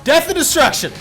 Death and destruction!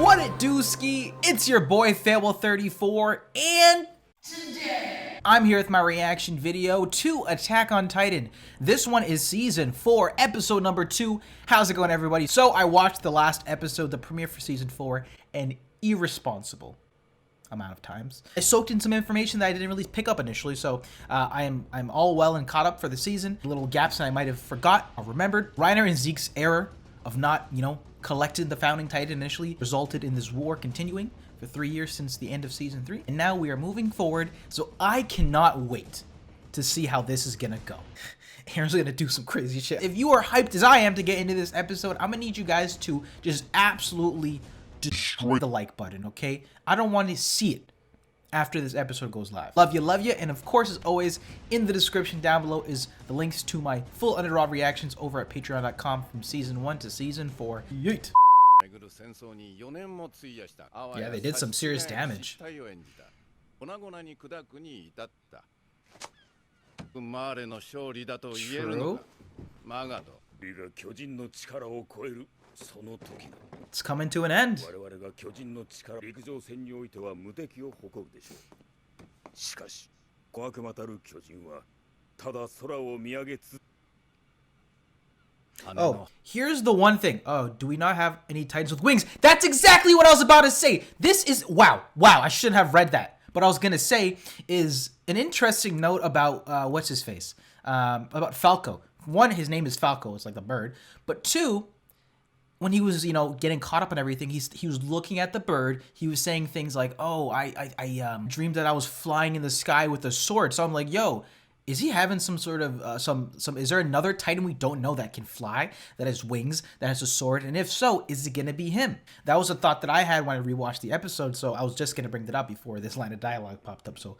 What it do, ski? It's your boy Fable34, and today I'm here with my reaction video to Attack on Titan. This one is season 4, episode number 2. How's it going, everybody? So I watched the last episode, the premiere for season 4, an irresponsible amount of times. I soaked in some information that I didn't really pick up initially, so I'm all well and caught up for the season. Little gaps that I might have forgot or remembered. Reiner and Zeke's error of not, collected the founding Titan initially resulted in this war continuing for 3 years since the end of season 3, and now we are moving forward, so I cannot wait to see how this is gonna go. Aaron's gonna do some crazy shit. If you are hyped as I am to get into this episode, I'm gonna need you guys to just absolutely destroy the like button, okay? I don't want to see it after this episode goes live. Love you, and of course, as always, in the description down below is the links to my full Underdog reactions over at patreon.com from season 1 to season 4. Yeet! Yeah, they did some serious damage. True. It's coming to an end. Oh, here's the one thing. Oh, do we not have any Titans with wings? That's exactly what I was about to say. This is, wow, I shouldn't have read that. What I was going to say is an interesting note about, what's his face? About Falco. One, his name is Falco. It's like the bird. But two, when he was, getting caught up in everything, he was looking at the bird. He was saying things like, "Oh, I dreamed that I was flying in the sky with a sword." So I'm like, "Yo, is he having some sort of some? Is there another Titan we don't know that can fly, that has wings, that has a sword? And if so, is it gonna be him?" That was a thought that I had when I rewatched the episode. So I was just gonna bring that up before this line of dialogue popped up. So.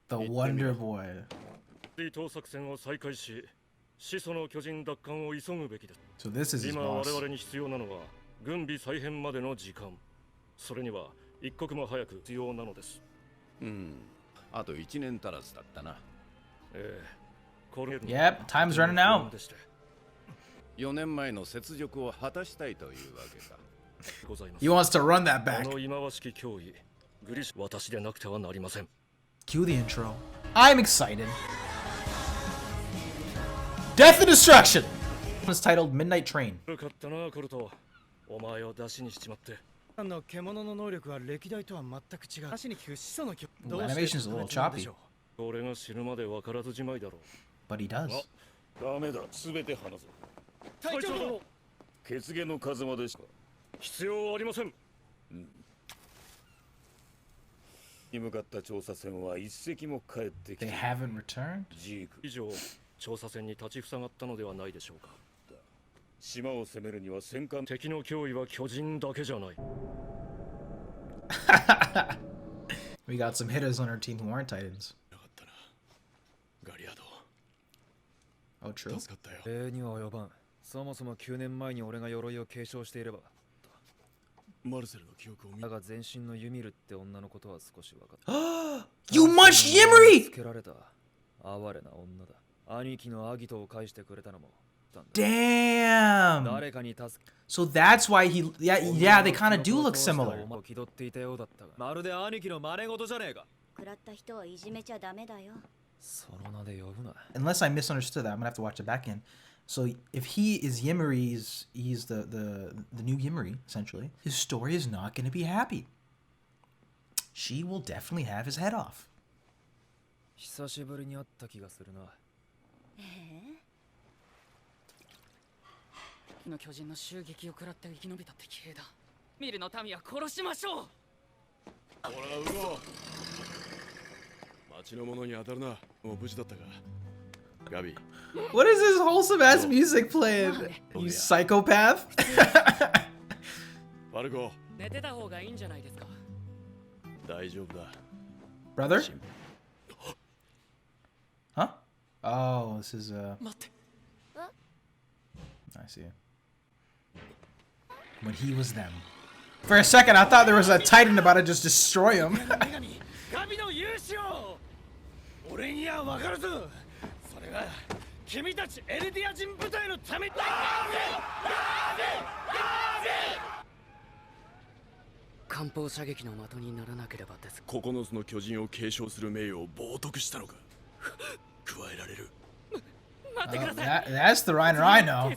The Wonder Boy. So this is his boss. Yep, time's running out. He wants to run that back. Cue the intro. I'm excited. Death and destruction! It's titled Midnight Train. Ooh, animation's a little choppy. But he does. They haven't returned? We got some hitters on our team who aren't Titans. Oh, true. You munched Yimri! Damn! So that's why he... Yeah, they kind of do look similar. Unless I misunderstood that, I'm gonna have to watch it back in. So if he is Yimri, he's the new Yimri, essentially. His story is not gonna be happy. She will definitely have his head off. What is this wholesome ass music playing? You psychopath? Brother? Huh? Oh, this is Nice. see. When he was them. For a second, I thought there was a Titan about to just destroy him. That's the Reiner I know.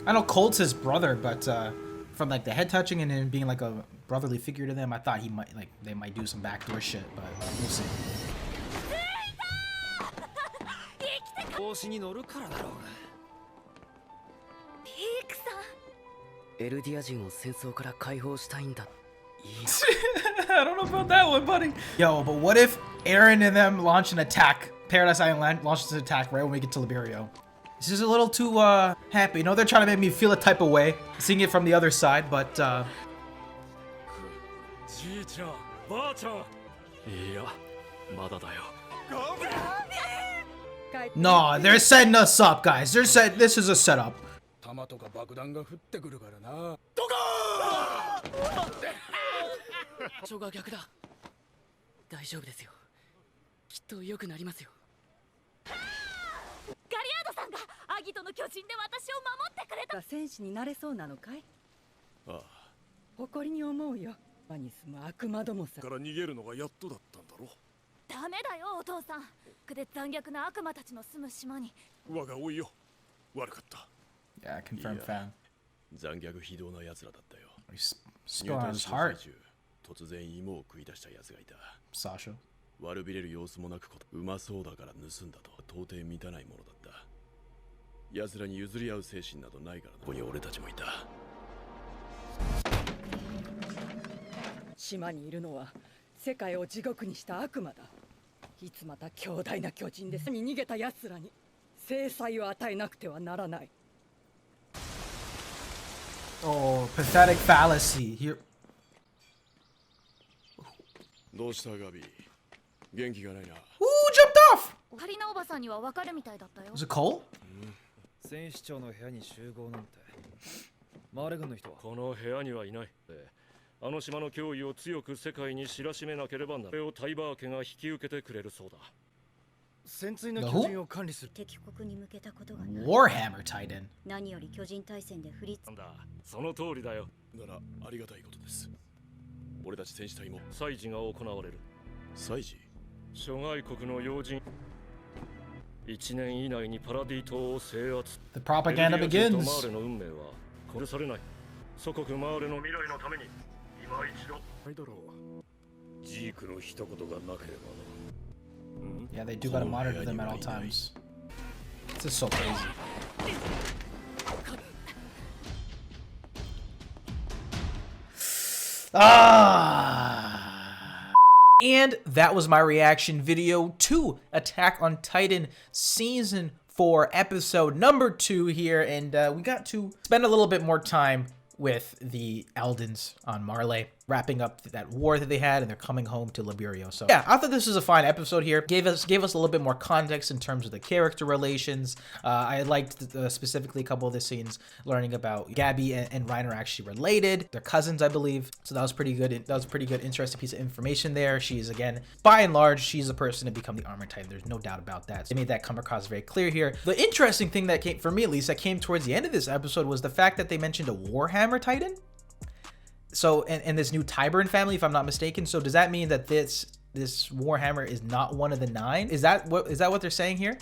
I know Colt's his brother, but from like the head touching and then being like a brotherly figure to them, I thought he might they might do some backdoor shit, but we'll see. I don't know about that one, buddy. Yo, but what if Eren and them launch an attack? Paradise Island launches an attack right when we get to Liberio. This is a little too happy. You know, they're trying to make me feel a type of way, seeing it from the other side, but no, they're setting us up, guys. This is a setup. Yeah, confirmed fan. He's still on his heart. Sasha. Oh, pathetic fallacy. Here. Ooh, jumped off! Was it Cole? Warhammer Titan. The propaganda begins. Yeah, they do gotta monitor them at all times. This is so crazy. And that was my reaction video to Attack on Titan Season 4, Episode number 2 here. And we got to spend a little bit more time with the Eldans on Marley, wrapping up that war that they had, and they're coming home to Liberio. So yeah, I thought this was a fine episode here. Gave us a little bit more context in terms of the character relations. I liked specifically a couple of the scenes learning about Gabby and Reiner are actually related. They're cousins, I believe. So that was pretty good. That was a pretty good, interesting piece of information there. She's, again, by and large, she's the person to become the Armor Titan. There's no doubt about that. So they made that come across very clear here. The interesting thing that came, for me at least, that came towards the end of this episode was the fact that they mentioned a Warhammer Titan. So, and this new Tyburn family, if I'm not mistaken. So does that mean that this Warhammer is not one of the 9? Is that what they're saying here?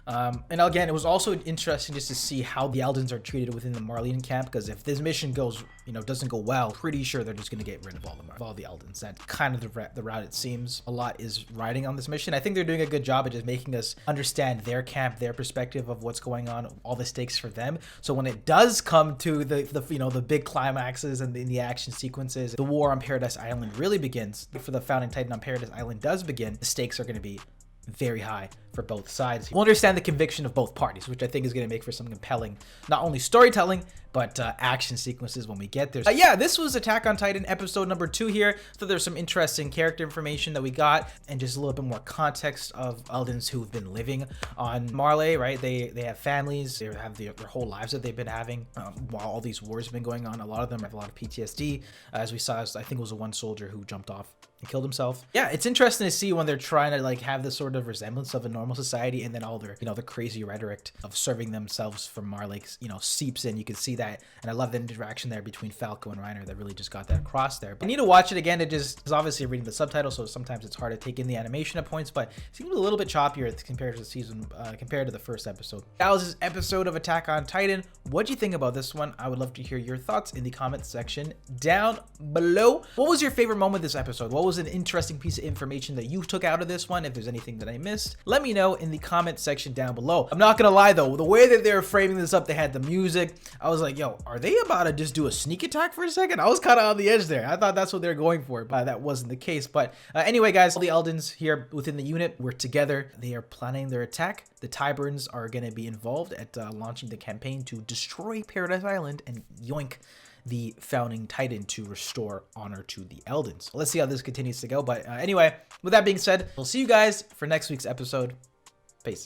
And again, it was also interesting just to see how the Eldans are treated within the Marleyan camp, because if this mission goes, doesn't go well, pretty sure they're just going to get rid of all the Eldans. That's kind of the route it seems. A lot is riding on this mission. I think they're doing a good job at just making us understand their camp, their perspective of what's going on, all the stakes for them. So when it does come to the big climaxes and the action sequences, the war on Paradise Island really begins. For the founding Titan on Paradise Island does begin, the stakes are going to be very high for both sides. We'll understand the conviction of both parties, which I think is going to make for some compelling, not only storytelling, but action sequences when we get there. Yeah, this was Attack on Titan episode number 2 here. So there's some interesting character information that we got, and just a little bit more context of Eldans who've been living on Marley, right? They have families, they have their whole lives that they've been having while all these wars have been going on. A lot of them have a lot of PTSD. As we saw, I think it was one soldier who jumped off and killed himself. Yeah, it's interesting to see when they're trying to like have this sort of resemblance of a normal society, and then all their, the crazy rhetoric of serving themselves from Marley, seeps in. You can see that, and I love the interaction there between Falco and Reiner that really just got that across there. But I need to watch it again. It just is obviously reading the subtitles, so sometimes it's hard to take in the animation at points, but it seems a little bit choppier compared to the season, compared to the first episode. That was this episode of Attack on Titan. What do you think about this one? I would love to hear your thoughts in the comment section down below. What was your favorite moment of this episode? What was an interesting piece of information that you took out of this one? If there's anything that I missed, let me know in the comment section down below. I'm not gonna lie though, the way that they're framing this up, they had the music, I was like, yo, are they about to just do a sneak attack for a second? I was kind of on the edge there. I thought that's what they're going for, but that wasn't the case. But anyway, guys, all the Eldans here within the unit were together. They are planning their attack. The Tyburns are going to be involved at launching the campaign to destroy Paradise Island and yoink the founding Titan to restore honor to the Eldans. Let's see how this continues to go. But anyway, with that being said, we'll see you guys for next week's episode.